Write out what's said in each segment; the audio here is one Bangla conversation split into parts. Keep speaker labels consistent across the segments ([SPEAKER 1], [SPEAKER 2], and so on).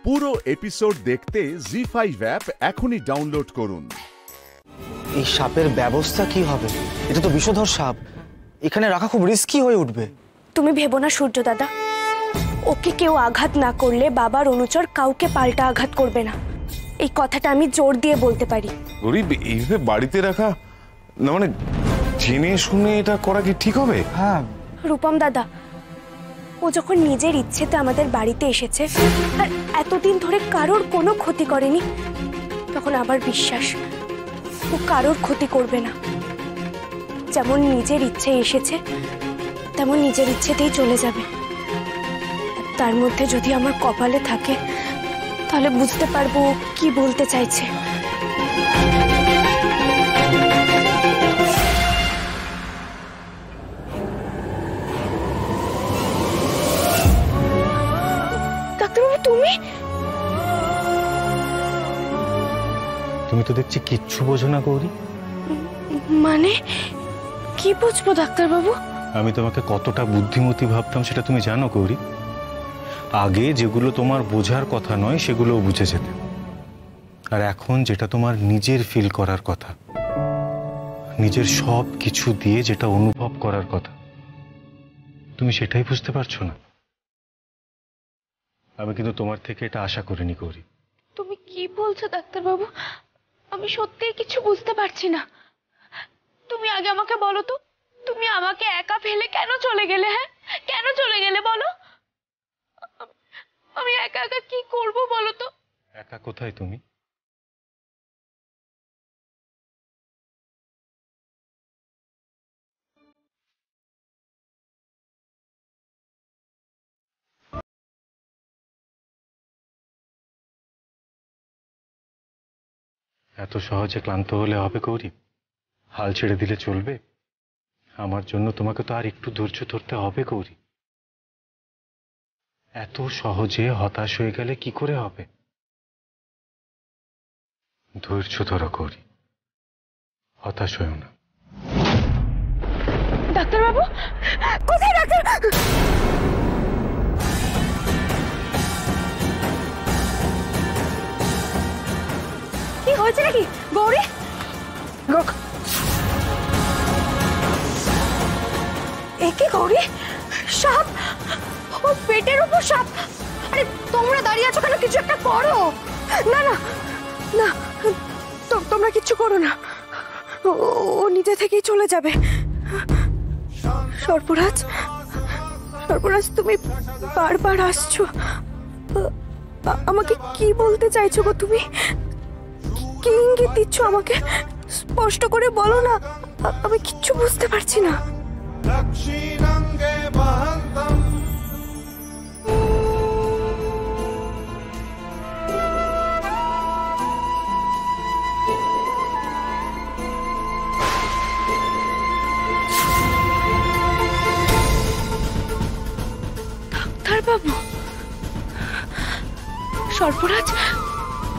[SPEAKER 1] পুরো এপিসোড দেখতে জি5 অ্যাপ এখনই ডাউনলোড করুন।
[SPEAKER 2] এই সাপের ব্যবস্থা কি হবে? এটা তো বিষধর সাপ, এখানে রাখা খুব রিস্কি হয়ে উঠবে।
[SPEAKER 3] তুমি ভেবো না সূর্য দাদা, ওকে কেউ আঘাত না করলে বাবার অনুচর কাউকে পাল্টা আঘাত করবে না, এই কথাটা আমি জোর দিয়ে বলতে পারি।
[SPEAKER 4] গরিব এইভাবে বাড়িতে রাখা না, মানে জেনে শুনে এটা করা কি ঠিক হবে?
[SPEAKER 2] হ্যাঁ
[SPEAKER 3] রূপম দাদা, ও যখন নিজের ইচ্ছেতে আমাদের বাড়িতে এসেছে আর এতদিন ধরে কারোর কোনো ক্ষতি করেনি, তখন আবার বিশ্বাস ও কারোর ক্ষতি করবে না। যেমন নিজের ইচ্ছে এসেছে তেমন নিজের ইচ্ছেতেই চলে যাবে। তার মধ্যে যদি আমার কপালে থাকে তাহলে বুঝতে পারবো ও কি বলতে চাইছে। ডাক্তারবাবু,
[SPEAKER 2] তুমি তো দেখছি কিচ্ছু বোঝো না গৌরী।
[SPEAKER 3] মানে কি বুঝবো ডাক্তারবাবু?
[SPEAKER 2] আমি তোমাকে কতটা বুদ্ধিমতী ভাবতাম সেটা তুমি জানো গৌরী। আগে যেগুলো তোমার বোঝার কথা নয় সেগুলোও বুঝে যেতে, আর এখন যেটা তোমার নিজের ফিল করার কথা, নিজের সব কিছু দিয়ে যেটা অনুভব করার কথা, তুমি সেটাই বুঝতে পারছো না। আমি কিন্তু তোমার থেকে এটা আশা করিনি গৌরী।
[SPEAKER 3] তুমি কি বলছো ডাক্তারবাবু? আমি সত্যিই কিছু বুঝতে পারছি না। তুমি আগে আমাকে বলো তো, তুমি আমাকে একা ফেলে কেন চলে গেলে? হ্যাঁ, কেন চলে গেলে বলো? আমি একা একা কি করব বলো তো?
[SPEAKER 2] একা কোথায় তুমি? এত সহজে ক্লান্ত হলে হবে গৌরী? হাল ছেড়ে দিলে চলবে? আমার জন্য তোমাকে তো আর একটু ধৈর্য ধরতে হবে গৌরী। এত সহজে হতাশ হয়ে গেলে কি করে হবে? ধৈর্য ধরো গৌরী, হতাশ হয়েও না।
[SPEAKER 3] ডাক্তারবাবু, কোথায় ডাক্তার? কি হয়েছে নাকি গৌরী? একে গৌরী, সাপ, ও পেটের উপর সাপ। আরে তোমরা দাঁড়িয়ে আছো কেন? কিছু একটা করো। না না না, তোমরা কিচ্ছু করো না, ও নিজে থেকেই চলে যাবে। সর্পরাজ, সর্পরাজ, তুমি বারবার আসছো, আমাকে কি বলতে চাইছো গো? তুমি কি ইঙ্গিত দিচ্ছ আমাকে? স্পষ্ট করে বলো না, আমি কিচ্ছু বুঝতে পারছি না। ডাক্তারবাবু, সর্পরাজ,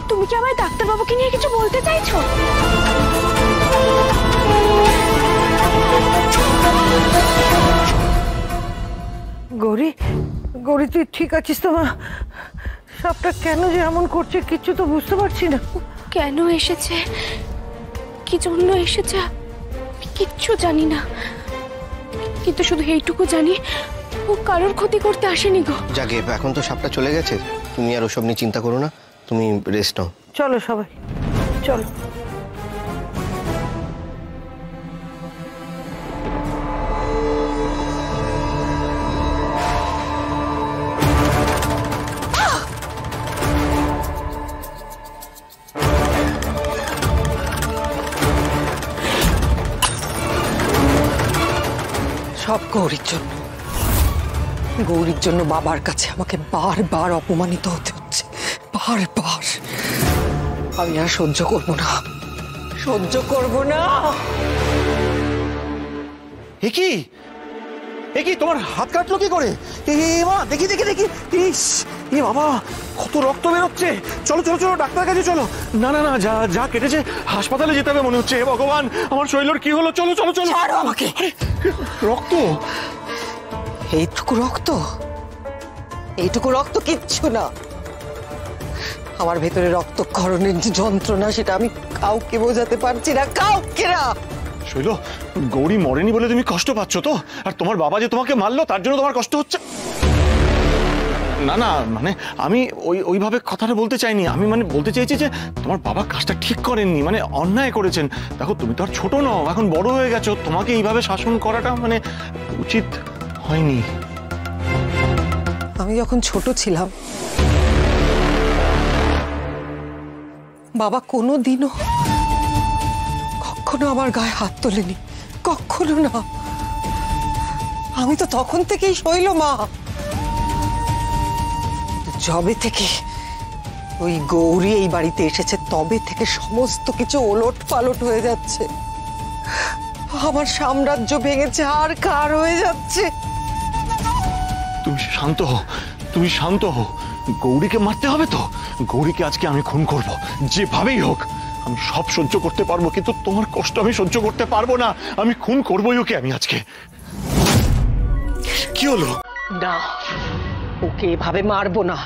[SPEAKER 3] তুমি কি আমায় ডাক্তারবাবুকে নিয়ে কিছু বলতে চাইছো?
[SPEAKER 5] গৌরী, গৌরী, তুই ঠিক আছিস তো? মা, সাপটা কেন যে এমন করছে কিছু তো বুঝতে পারছি না।
[SPEAKER 3] কেন এসেছে, কি জন্য এসেছে কিচ্ছু জানি না, কিন্তু শুধু এইটুকু জানি ও কারোর ক্ষতি করতে আসেনি গো।
[SPEAKER 6] যাকে এখন তো সাপটা চলে গেছে, তুমি আর ওসব নিয়ে চিন্তা করো না, তুমি রেস্ট নাও।
[SPEAKER 5] চলো সবাই, চলো।
[SPEAKER 7] সব গৌরীর জন্য। গৌরীর জন্য বাবার কাছে আমাকে বারবার অপমানিত হতে হচ্ছে, বারবার। আমি আর সহ্য করবো না, সহ্য করবো না।
[SPEAKER 2] একি একি তোমার হাত কাটলো কি করে? মা, দেখি দেখি দেখি, ইস, এ বাবা, কত রক্ত বেরোচ্ছে। চলো চলো চলো, ডাক্তার কাছে চলো। না না না, যা যা কেটেছে হাসপাতালে যেতে হবে মনে হচ্ছে। হে ভগবান, আমার শরীরের কি হলো? চলো চলো চলো।
[SPEAKER 7] ছাড়ো আমাকে।
[SPEAKER 2] রক্ত,
[SPEAKER 7] এইটুকু রক্ত, এইটুকু রক্ত কিচ্ছু না। আমার ভেতরে রক্তক্ষরণের যে যন্ত্রণা সেটা আমি কাউকে বোঝাতে পারছি না, কাউকে না।
[SPEAKER 2] শৈল, গৌরী মরেনি বলে তুমি কষ্ট পাচ্ছ তো? আর তোমার বাবা যে তোমাকে মারলো তার জন্য তোমার কষ্ট হচ্ছে? না না, মানে আমি ওইভাবে কথাটা বলতে চাইনি। আমি মানে বলতে চাইছি যে তোমার বাবা কাজটা ঠিক করেননি, মানে অন্যায় করেছেন। দেখো তুমি তো আর ছোট নও, এখন বড় হয়ে গেছো, তোমাকে এইভাবে শাসন করাটা মানে উচিত হয়নি।
[SPEAKER 7] আমি যখন ছোট ছিলাম বাবা কোনোদিনও কখনো আমার গায়ে হাত তোলেনি, কখনো না। আমি তো তখন থেকেই সইল মা। যবে থেকে ওই গৌরী এই বাড়িতে এসেছে তবে থেকে সমস্ত কিছু ওলট পালট হয়ে যাচ্ছে। আমার সাম্রাজ্য ভেঙেছে আর কার হয়ে যাচ্ছে।
[SPEAKER 2] তুমি শান্ত হও, তুমি শান্ত হও। গৌরীকে মারতে হবে তো? গৌরীকে আজকে আমি খুন করব, যেভাবেই হোক। আমি সব সহ্য করতে পারবো, কিন্তু তোমার কষ্ট আমি সহ্য করতে পারবো না। আমি খুন করবোই ওকে আমি আজকে। কি হলো?
[SPEAKER 7] না, ওকে এভাবে মারবো না।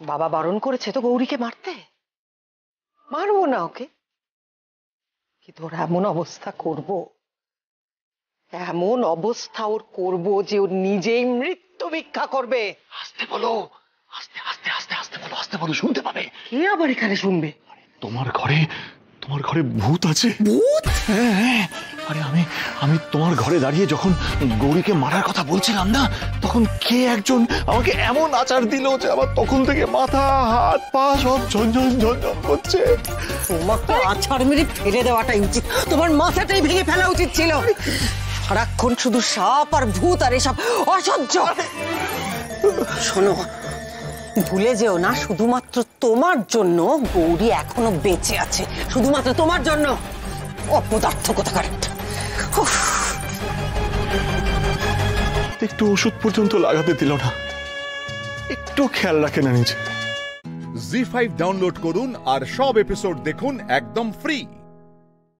[SPEAKER 7] বাবা বারণ করেছে তো গৌরীকে মারতে, মারবো না ওকে। কিন্তু ওর এমন অবস্থা করব, এমন অবস্থা ওর করব যে ও নিজেই মৃত্যু ভিক্ষা করবে।
[SPEAKER 2] আস্তে বলো, আস্তে আস্তে আস্তে আস্তে বলো, আস্তে বলো, শুনতে পাবে।
[SPEAKER 7] কে আবার এখানে শুনবে?
[SPEAKER 2] তোমার ঘরে ভূত আছে।
[SPEAKER 7] ভূত?
[SPEAKER 2] হ্যাঁ হ্যাঁ, আরে আমি তোমার ঘরে দাঁড়িয়ে যখন গৌরীকে মারার কথা বলছিলাম না, তখন কে একজন আমাকে এমন আচার দিল যে আমার তখন থেকে মাথা হাত পা সব ঝনঝন ঝনঝন করছে।
[SPEAKER 7] তোমাকে আছাড় মেরে ফেলে দেওয়াটাই উচিত, তোমার মাথাটাই ভেঙে ফেলা উচিত ছিল। সারাক্ষণ শুধু সাপ আর ভূত আর এসব অসহ্য। শোনো, ভুলে যেও না, শুধুমাত্র তোমার জন্য গৌরী এখনো বেঁচে আছে, শুধুমাত্র তোমার জন্য। অপদার্থ কোথাকার।
[SPEAKER 2] একটু ওষুধ পর্যন্ত লাগাতে দিল না, একটু খেয়াল রাখে না নিজে।
[SPEAKER 1] জি5 ডাউনলোড করুন আর সব এপিসোড দেখুন একদম ফ্রি।